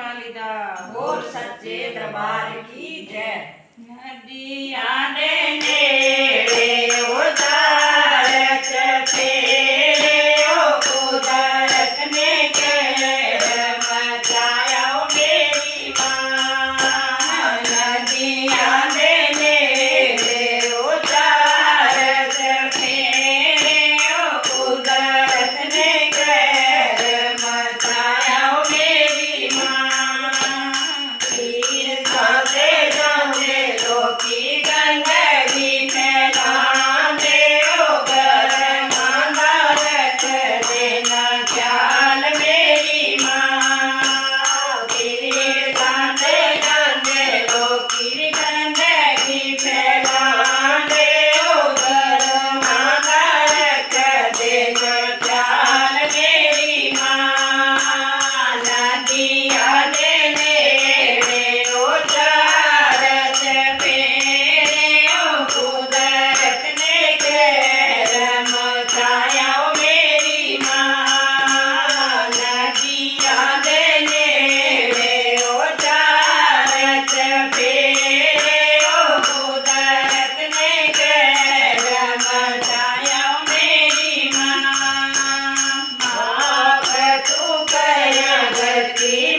वालिदा बोल सच्चे दरबार की जय। नदिया ने नेड़े उतारत फेरे ओ कुदरत ने कहर मचाया ओ मेरी माँ। नदिया ने नेड़े उतारत फेरे ओ कुदरत ने कहर मचाया ओ मेरी माँ। तीर्थ से जाने लोकी गंदगी फैलाने ओ गरमा रख देना ख्याल मेरी माँ। तीर्थ से जाने लोकी गंदगी फैलाने ओ गरमा रख देना ख्याल मेरी माँ। नदिया ने नेड़े उतारत फेरे ओ कुदरत ने कहर मचाया ओ मेरी माँ। नदिया ने नेड़े उतारत फेरे ओ कुदरत ने कहर मचाया ओ मेरी माँ। माफ तू कर गलती